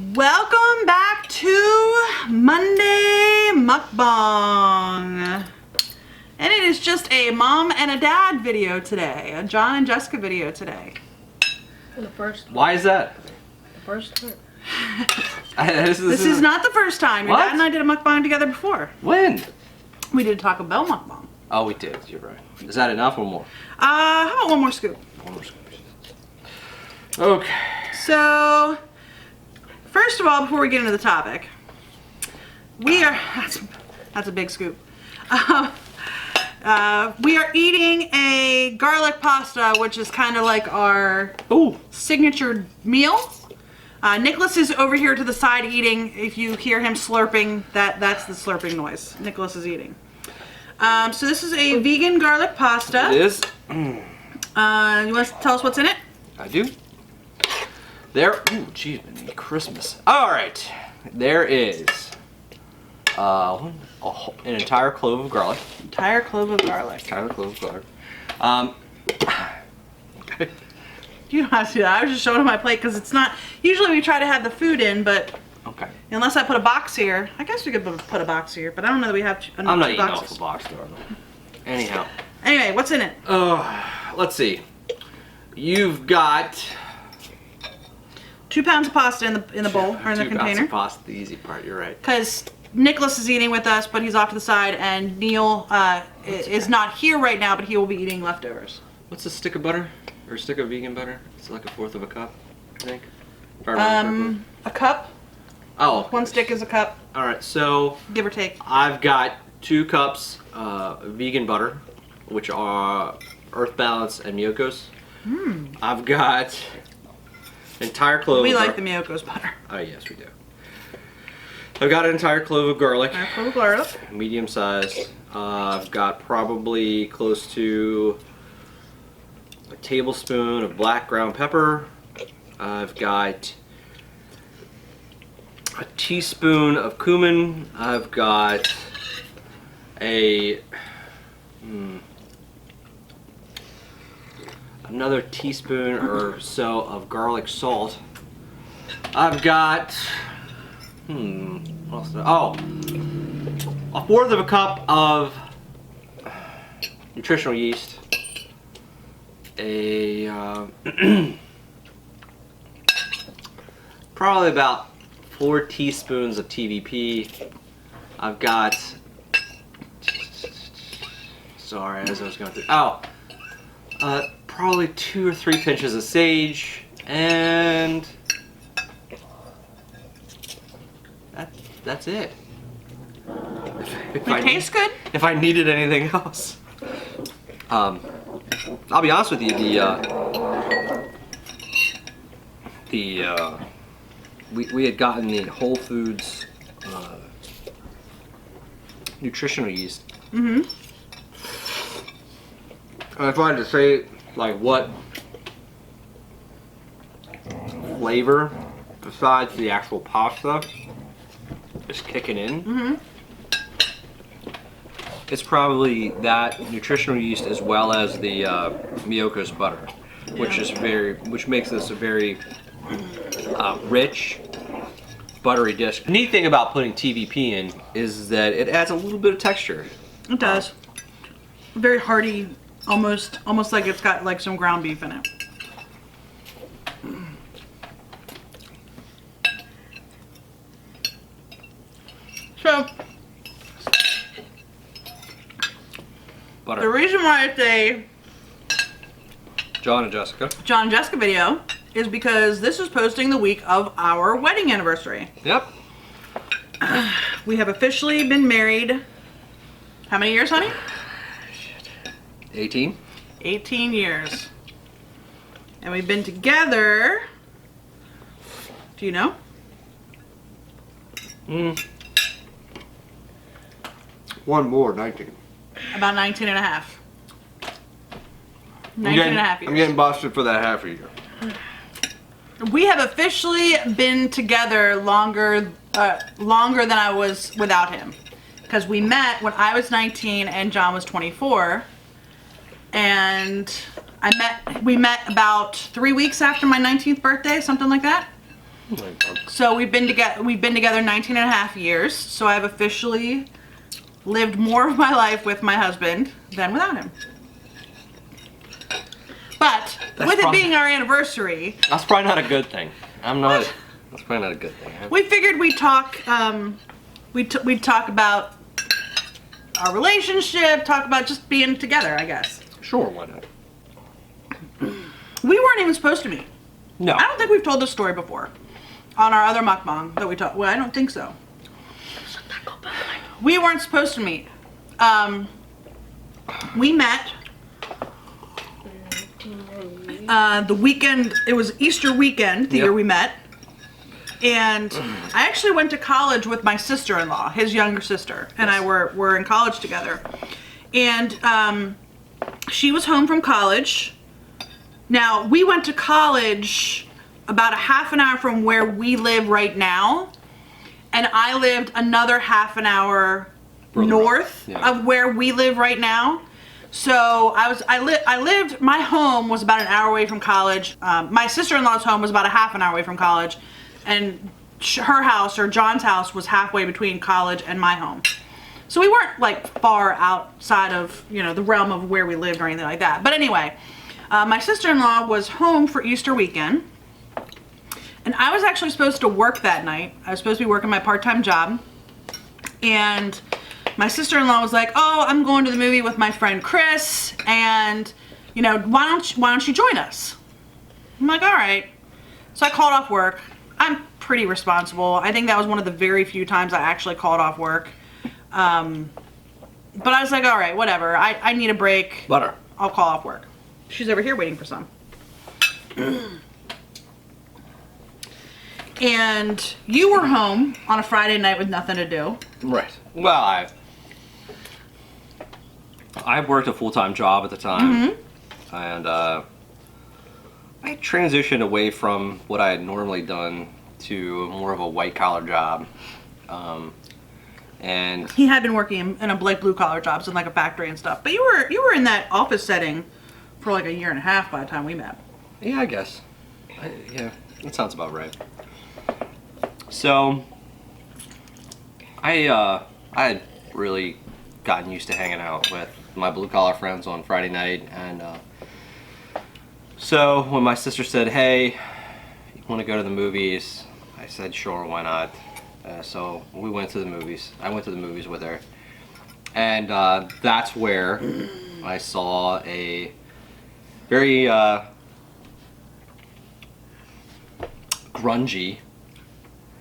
Welcome back to Monday Mukbang. And it is just a mom and a dad video today. A John and Jessica video today. For the first. Why is that? The first time. This is not the first time. Your What? dad and I did a mukbang together before. When? We did a Taco Bell mukbang. Oh, we did. You're right. Is that enough or more? How about one more scoop? One more scoop. Okay. So, first of all, before we get into the topic, we are, that's a big scoop. We are eating a garlic pasta, which is kind of like our signature meal. Nicholas is over here to the side eating. If you hear him slurping, that's the slurping noise. Nicholas is eating. So this is a vegan garlic pasta. It is. You want to tell us what's in it? I do. There. Ooh, geez, Christmas. All right. There is an entire clove of garlic. Entire clove of garlic. Entire clove of garlic. Okay. You don't have to do that. I was just showing him my plate because it's not. Usually we try to have the food in, but Okay. unless I put a box here, I guess we could put a box here, but I don't know that we have enough I'm not two eating boxes. off the box though. Anyhow. Anyway, what's in it? Let's see. You've got 2 pounds of pasta in the bowl or in the 2 pounds container. of pasta. The easy part. You're right. Because Nicholas is eating with us, but he's off to the side, and Neil is not here right now, but he will be eating leftovers. What's a stick of butter? Or a stick of vegan butter? It's like 1/4 of a cup, I think. If I remember correctly. A cup. Oh. 1 stick is a cup, All right. So give or take. I've got 2 cups vegan butter, which are Earth Balance and Miyoko's. I've got entire clove. We like the Miyoko's butter. Oh yes, we do. I've got an entire clove of garlic. Entire clove of garlic. Medium size. I've got probably close to a tablespoon of black ground pepper. I've got a teaspoon of cumin. I've got another teaspoon or so of garlic salt. I've got what else did I- 1/4 of a cup of nutritional yeast. Probably about 4 teaspoons of TVP. I've got, sorry, as I was going through, probably 2 or 3 pinches of sage, and that's it. It tastes good. If I needed anything else. I'll be honest with you, we had gotten the Whole Foods nutritional yeast. Mm-hmm. If I had to say like what flavor besides the actual pasta is kicking in, it's probably that nutritional yeast as well as the Miyoko's butter, which makes this a very rich, buttery dish. The neat thing about putting TVP in is that it adds a little bit of texture. It does. Very hearty, almost like it's got like some ground beef in it. So, Butter. the reason why it's a John and Jessica. John and Jessica video is because this is posting the week of our wedding anniversary. Yep. We have officially been married, how many years, honey? 18. 18 years. And we've been together, do you know? One more, 19. About 19 and a half. 19 and a half years. I'm getting busted for that half a year. We have officially been together longer than I was without him. Because we met when I was 19 and John was 24. And we met about 3 weeks after my 19th birthday, something like that. So we've been together 19 and a half years. So I've officially lived more of my life with my husband than without him. But with it being our anniversary, that's probably not a good thing. That's probably not a good thing. Huh? We figured we'd talk. We'd talk about our relationship. Talk about just being together, I guess. Sure, why not? We weren't even supposed to meet. No. I don't think we've told this story before on our other mukbang that we talked. Well, I don't think so. We weren't supposed to meet. We met the weekend. It was Easter weekend, the year we met. And I actually went to college with my sister-in-law, his younger sister, and I were in college together. And she was home from college. Now, we went to college about a half an hour from where we live right now, and I lived another half an hour north of where we live right now. So I lived, my home was about an hour away from college. My sister-in-law's home was about a half an hour away from college, and her house, or John's house, was halfway between college and my home. So we weren't like far outside of, you know, the realm of where we lived or anything like that. But anyway, my sister-in-law was home for Easter weekend, and I was actually supposed to work that night. I was supposed to be working my part-time job, and my sister-in-law was like, "Oh, I'm going to the movie with my friend Chris, and you know, why don't you join us?" I'm like, "All right." So I called off work. I'm pretty responsible. I think that was one of the very few times I actually called off work. But I was like, "All right, whatever. I need a break. Butter. I'll call off work." She's over here waiting for some. And you were home on a Friday night with nothing to do. Right. Well, I worked a full-time job at the time, and I transitioned away from what I had normally done to more of a white-collar job. And he had been working in a blue-collar jobs in like a factory and stuff. But you were in that office setting for like a year and a half by the time we met. Yeah, I guess. Yeah, that sounds about right. So, I had really gotten used to hanging out with my blue-collar friends on Friday night, and so when my sister said, "Hey, you want to go to the movies?" I said, "Sure, why not?" So we went to the movies. I went to the movies with her, and that's where I saw a very grungy.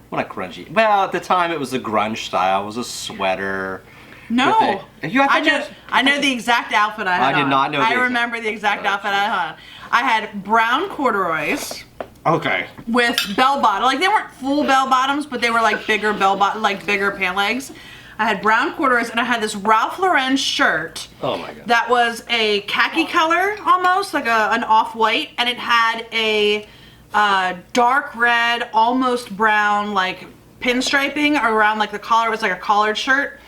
Well, not grungy. Well, at the time it was the grunge style. It was a sweater. No, I know the exact outfit I had on. I did not know. I remember the exact outfit I had on. I had brown corduroys. Okay. With bell bottom, like they weren't full bell bottoms, but they were like bigger bigger pant legs. I had brown corduroys, and I had this Ralph Lauren shirt. Oh my god. That was a khaki color, almost like an off-white, and it had a dark red, almost brown, like pinstriping around like the collar. It was like a collared shirt.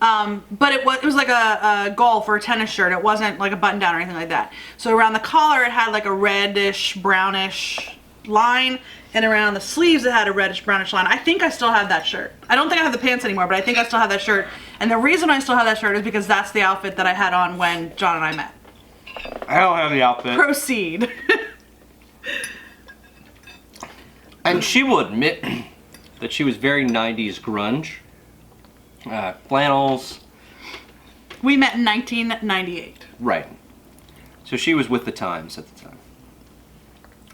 But it was like a golf or a tennis shirt. It wasn't like a button down or anything like that. So around the collar it had like a reddish, brownish line, and around the sleeves it had a reddish, brownish line. I think I still have that shirt. I don't think I have the pants anymore, but I think I still have that shirt. And the reason I still have that shirt is because that's the outfit that I had on when John and I met. I don't have the outfit. Proceed. And she will admit that she was very 90s grunge. Flannels. We met in 1998. Right. So she was with the times at the time.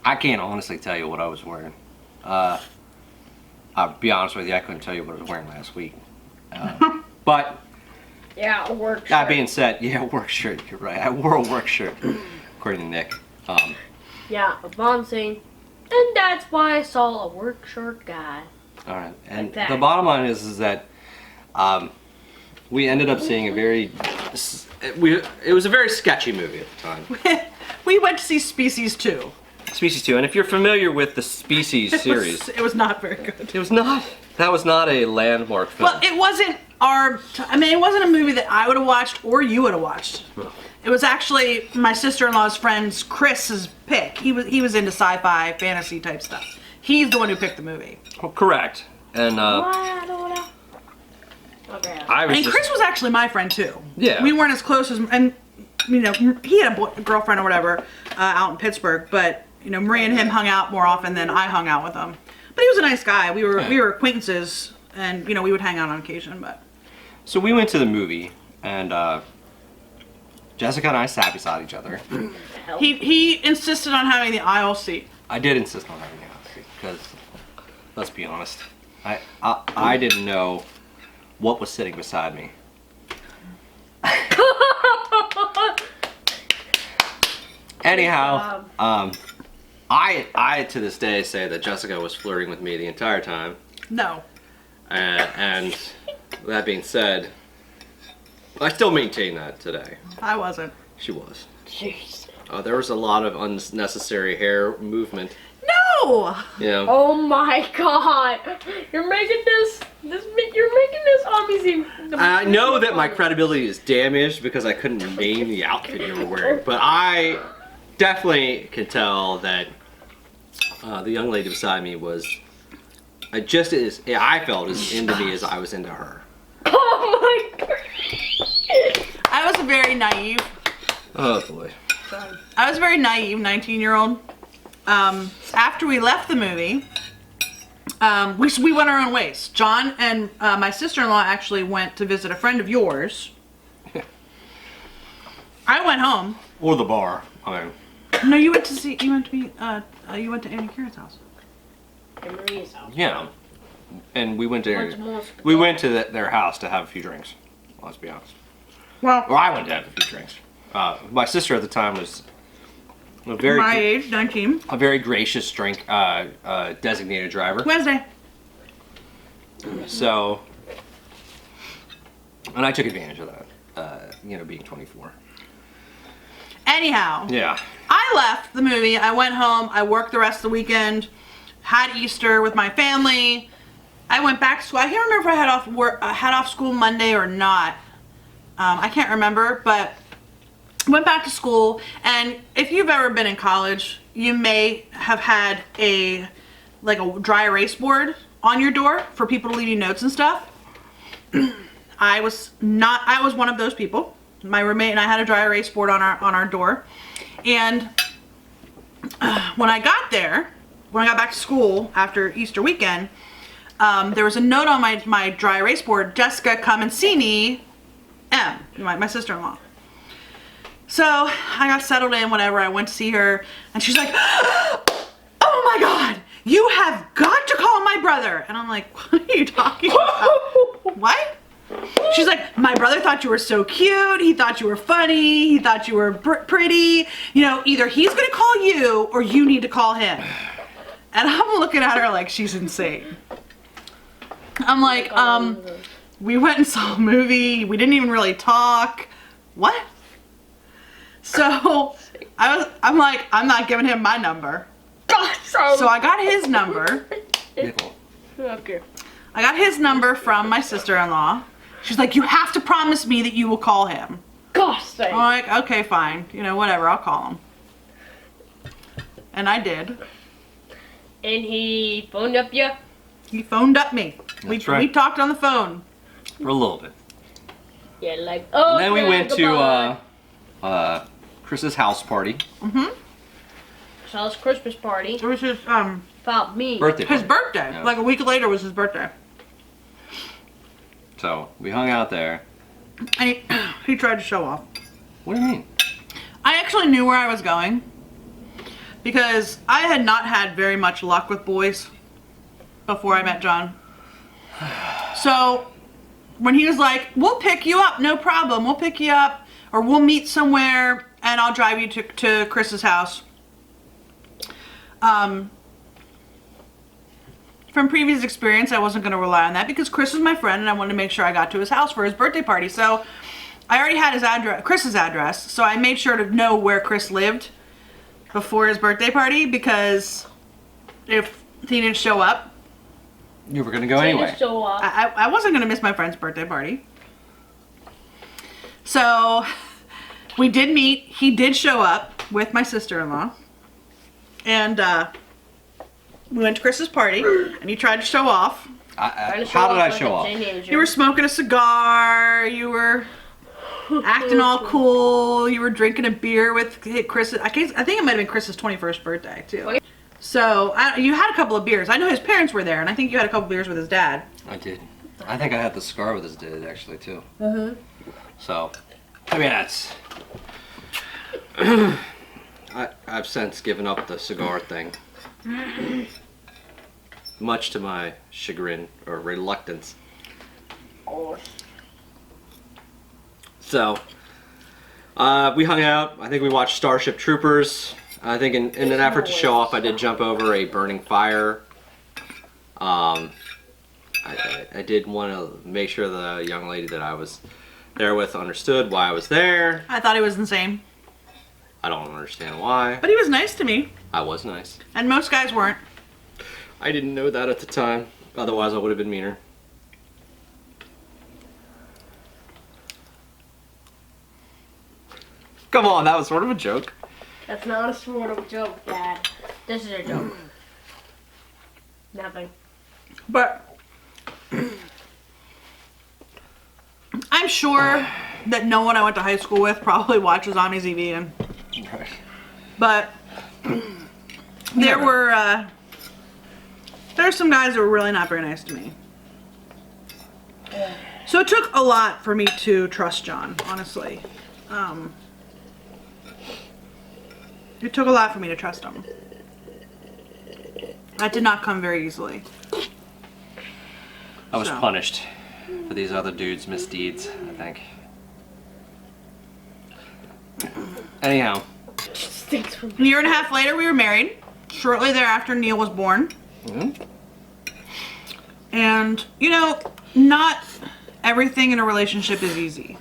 I can't honestly tell you what I was wearing. I'll be honest with you, I couldn't tell you what I was wearing last week. But yeah, a work shirt. That being said, yeah, work shirt. You're right. I wore a work shirt, according to Nick. Yeah, a bouncing, and that's why I saw a work shirt guy. All right, and like the bottom line is that we ended up seeing a very. It was a very sketchy movie at the time. We went to see Species 2. Species 2, and if you're familiar with the Species series, it was not very good. It was not. That was not a landmark film. Well, it wasn't it wasn't a movie that I would have watched or you would have watched. No. It was actually my sister-in-law's friend's Chris's pick. He was into sci-fi, fantasy type stuff. He's the one who picked the movie. Well, correct. And Okay. I was And just, Chris was actually my friend too. Yeah. We weren't as close as, and you know, he had a girlfriend or whatever out in Pittsburgh, but you know, Marie and him hung out more often than I hung out with him. But he was a nice guy. We were acquaintances, and you know, we would hang out on occasion. But so we went to the movie, and Jessica and I sat beside each other. he insisted on having the aisle seat. I did insist on having the aisle seat because, let's be honest, I didn't know what was sitting beside me. Anyhow, I to this day say that Jessica was flirting with me the entire time. No. And that being said, I still maintain that today. I wasn't. She was. Jeez. There was a lot of unnecessary hair movement. No! You know. Oh my god! You're making this Omni seem. I know that my credibility is damaged because I couldn't name the outfit you were wearing, but I definitely can tell that the young lady beside me was I felt as into me as I was into her. Oh my god! I was a very naive. Oh boy. I was a very naive 19-year-old. After we left the movie, we went our own ways. John and my sister-in-law actually went to visit a friend of yours. I went home. Or the bar. I mean, No, you went to Annie Kieran's house. And Maria's house. yeah. And we went Went to to Moscow. their house to have a few drinks. Let's be honest. Well, Or I went to have a few drinks. My sister at the time was a very my age, 19. a very gracious drink designated driver. Wednesday. So, and I took advantage of that. Being 24. Anyhow, Yeah. I left the movie. I went home. I worked the rest of the weekend. Had Easter with my family. I went back to school. I can't remember if I had off school Monday or not. I can't remember, but went back to school. And if you've ever been in college, you may have had a dry erase board on your door for people to leave you notes and stuff. I was one of those people. My roommate and I had a dry erase board on our door. And when I got back to school after Easter weekend, there was a note on my dry erase board, Jessica, come and see me, M, my sister-in-law. So I got settled in, whatever, I went to see her, and she's like, oh my God, you have got to call my brother. And I'm like, what are you talking about? What? She's like, my brother thought you were so cute, he thought you were funny, he thought you were pretty, either he's gonna call you or you need to call him. And I'm looking at her like she's insane. I'm like, we went and saw a movie, we didn't even really talk. What? So I'm like, I'm not giving him my number. So I got his number. Okay. I got his number from my sister-in-law. She's like, you have to promise me that you will call him. Gosh sake. I'm like, okay, fine. Whatever, I'll call him. And I did. And he phoned up you? He phoned up me. That's We right. talked on the phone. For a little bit. Yeah, like, oh. And then we yeah, went goodbye. to Chris's house party. So it's Christmas party. It was his About me. Birthday his party. birthday. Yeah. Like a week later was his birthday. So we hung out there. And he tried to show off. What do you mean? I actually knew where I was going because I had not had very much luck with boys before I met John. So when he was like, we'll pick you up, no problem, we'll pick you up, or we'll meet somewhere and I'll drive you to Chris's house. From previous experience, I wasn't going to rely on that because Chris was my friend and I wanted to make sure I got to his house for his birthday party. So I already had his address, Chris's address, so I made sure to know where Chris lived before his birthday party because if he didn't show up, You were gonna go anyway. So, I wasn't going to miss my friend's birthday party. So we did meet. He did show up with my sister-in-law. And We went to Chris's party, and you tried to show off. How did I show off? You were smoking a cigar. You were acting all cool. You were drinking a beer with Chris. I think it might have been Chris's 21st birthday too. So you had a couple of beers. I know his parents were there, and I think you had a couple beers with his dad. I did. I think I had the cigar with his dad actually too. So, I mean that's. I've since given up the cigar thing. Much to my chagrin or reluctance. So, we hung out. I think we watched Starship Troopers. I think in an effort to show off, I did jump over a burning fire. I did want to make sure the young lady that I was there with understood why I was there. I thought he was insane. I don't understand why. But he was nice to me. I was nice. And most guys weren't. I didn't know that at the time. Otherwise, I would have been meaner. Come on, that was sort of a joke. That's not a sort of joke, Dad. This is a joke. Nothing. But I'm sure that no one I went to high school with probably watches Omnis EV. Right. But there were some guys that were really not very nice to me. So it took a lot for me to trust John, honestly. It took a lot for me to trust him. That did not come very easily. I was punished for these other dudes' misdeeds, I think. Anyhow. A year and a half later, we were married. Shortly thereafter, Neil was born. And, you know, not everything in a relationship is easy.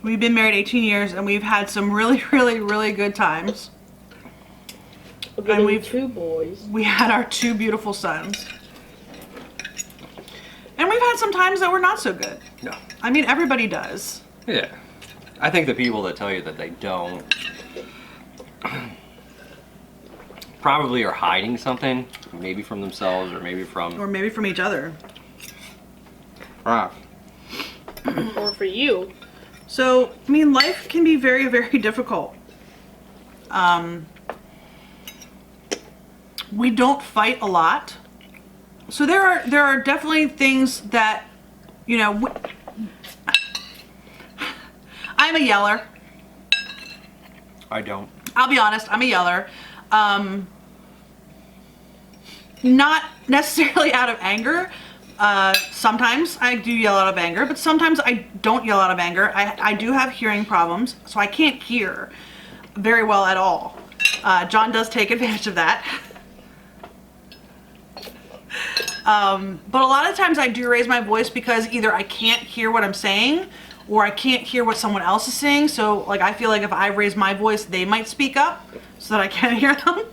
We've been married 18 years, and we've had some really, really, really good times. And we've 2 boys. We had our 2 beautiful sons. And we've had some times that were not so good. No. I mean, everybody does. Yeah. I think the people that tell you that they don't probably are hiding something, maybe from themselves or maybe from... Or maybe from each other. Ah. Or for you. So, I mean, life can be very, very difficult. We don't fight a lot. So there are definitely things that, you know, I'm a yeller. I don't. I'll be honest, I'm a yeller. Not necessarily out of anger. Sometimes I do yell out of anger, but sometimes I don't yell out of anger. I do have hearing problems, so I can't hear very well at all. John does take advantage of that. But a lot of times I do raise my voice because either I can't hear what I'm saying or I can't hear what someone else is saying. So like I feel like if I raise my voice, they might speak up so that I can hear them.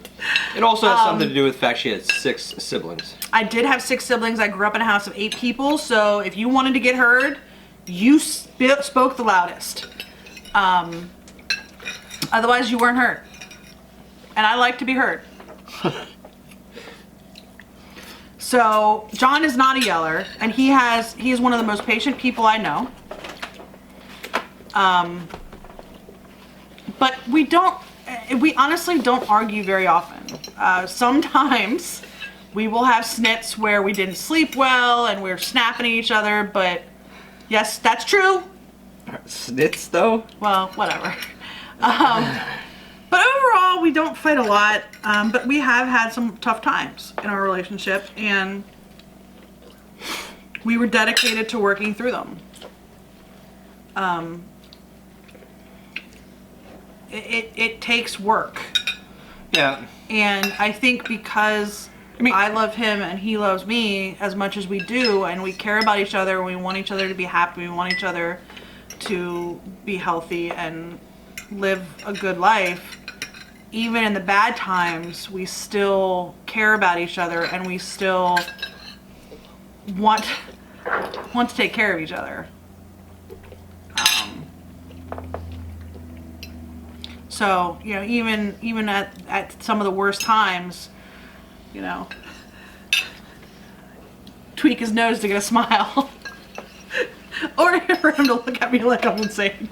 It also has something to do with the fact she had 6 siblings. I did have 6 siblings. I grew up in a house of 8 people. So if you wanted to get heard, you spoke the loudest. Otherwise you weren't heard. And I like to be heard. So John is not a yeller, and he is one of the most patient people I know. But we honestly don't argue very often. Sometimes we will have snits where we didn't sleep well and we're snapping at each other, but yes, that's true. Snits though? Well, whatever. But overall, we don't fight a lot, but we have had some tough times in our relationship, and we were dedicated to working through them. It takes work. Yeah. And I think because I love him and he loves me as much as we do, and we care about each other, and we want each other to be happy, we want each other to be healthy and live a good life, even in the bad times, we still care about each other and we still want to take care of each other. So, you know, even at some of the worst times, you know, tweak his nose to get a smile. Or for him to look at me like I'm insane.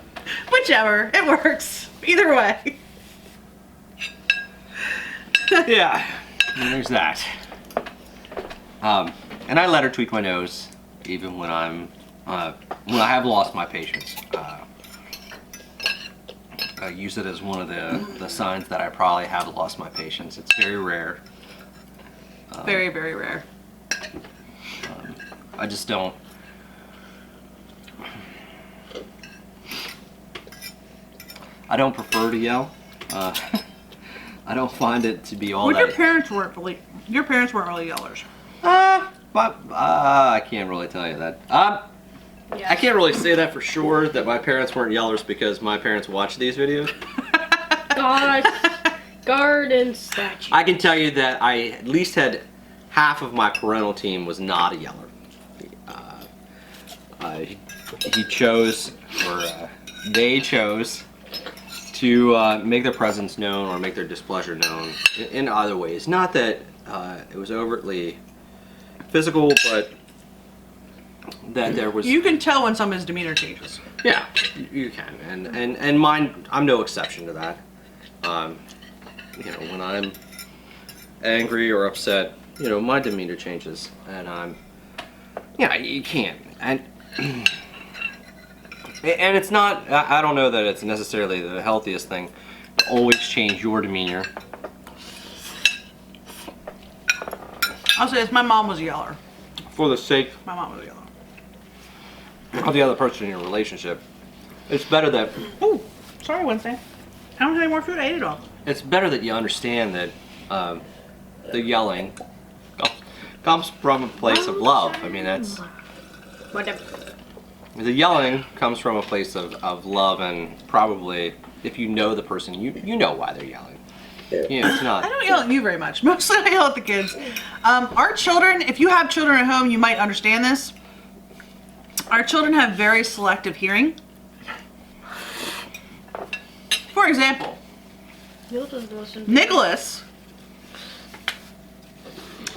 Whichever, it works. Either way. Yeah, and there's that. And I let her tweak my nose, even when when I have lost my patience. I use it as one of the signs that I probably have lost my patience. It's very rare. Very, very rare. I just don't. I don't prefer to yell. I don't find it to be all Well, that. your parents weren't really yellers. I can't really tell you that. Yeah. I can't really say that for sure that my parents weren't yellers because my parents watched these videos. Garden statue. I can tell you that I at least had half of my parental team was not a yeller. He chose, or they chose, to make their presence known or make their displeasure known in other ways. Not that it was overtly physical, but that there was. You can tell when someone's demeanor changes. Yeah, you can, and mine. I'm no exception to that. You know, when I'm angry or upset, you know, my demeanor changes, and yeah, you can't, and it's not. I don't know that it's necessarily the healthiest thing to always change your demeanor. I'll say this, my mom was a yeller. For the sake My mom was a yeller. of the other person in your relationship, it's better that Oh, sorry, Wednesday. I don't have any more food. I ate it all. it's better that you understand that the yelling comes from a place of love. I mean, that's Whatever. the yelling comes from a place of love, and probably if you know the person, you know why they're yelling. You know, it's I not. don't yell at you very much. Mostly I yell at the kids. Our children, if you have children at home, you might understand this. Our children have very selective hearing. For example, Neil doesn't listen to Nicholas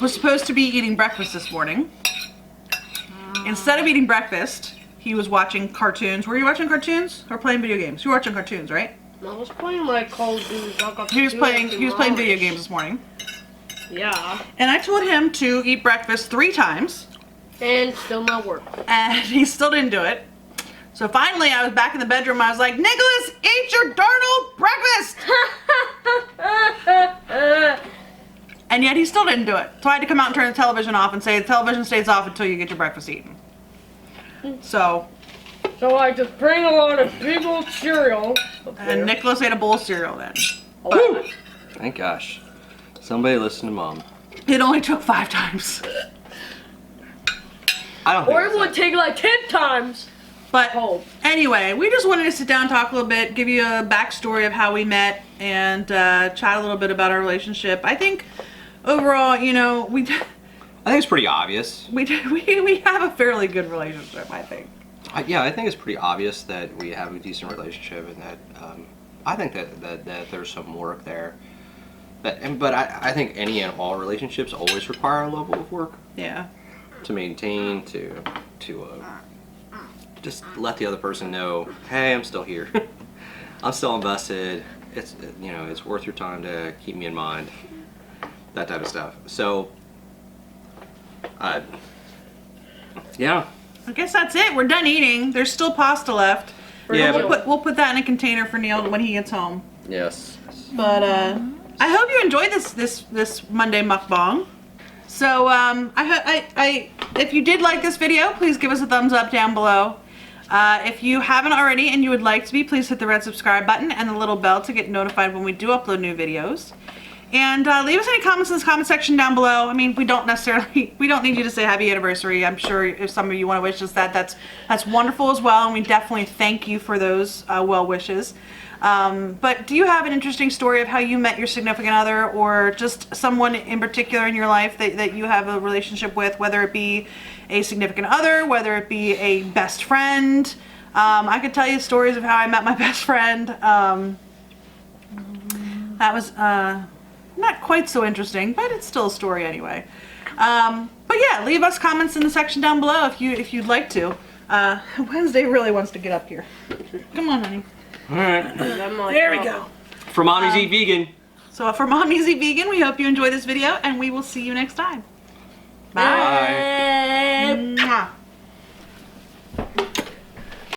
was supposed to be eating breakfast this morning. Instead of eating breakfast, he was watching cartoons. Were you watching cartoons or playing video games? You were watching cartoons, right? I was playing like Call of Duty. He was playing video games this morning. Yeah. And I told him to eat breakfast 3 times, And still not work. and he still didn't do it. So finally, I was back in the bedroom. I was like, Nicholas, eat your darn old breakfast! And yet he still didn't do it. So I had to come out and turn the television off and say, the television stays off until you get your breakfast eaten. So, So I just bring a lot of big old cereal. up there. and Nicholas ate a bowl of cereal then. Oh, Thank gosh, somebody listen to mom. It only took 5 times. I don't think or it it's would that- take like 10 times. But Oh. anyway, we just wanted to sit down, talk a little bit, give you a backstory of how we met, and chat a little bit about our relationship. I think overall, you know, I think it's pretty obvious. we have a fairly good relationship, I think. Yeah, I think it's pretty obvious that we have a decent relationship, and that I think that there's some work there. But I think any and all relationships always require a level of work Yeah. to maintain, to just let the other person know, hey, I'm still here. I'm still invested. It's, you know, it's worth your time to keep me in mind. That type of stuff. So, yeah. I guess that's it. We're done eating. There's still pasta left. Yeah, We'll put that in a container for Neil when he gets home. Yes. But I hope you enjoyed this Monday mukbang. So if you did like this video, please give us a thumbs up down below. If you haven't already and you would like to be, please hit the red subscribe button and the little bell to get notified when we do upload new videos. And leave us any comments in the comment section down below. I mean, we don't need you to say happy anniversary. I'm sure if some of you want to wish us that, that's wonderful as well. And we definitely thank you for those well wishes. But do you have an interesting story of how you met your significant other, or just someone in particular in your life that you have a relationship with, whether it be a significant other, whether it be a best friend? I could tell you stories of how I met my best friend. That was not quite so interesting, but it's still a story anyway. But yeah, leave us comments in the section down below if you'd like to. Wednesday really wants to get up here. Come on, honey. All right. There we go. From Omnis Eat Vegan. So from Omnis Eat Vegan, we hope you enjoy this video, and we will see you next time.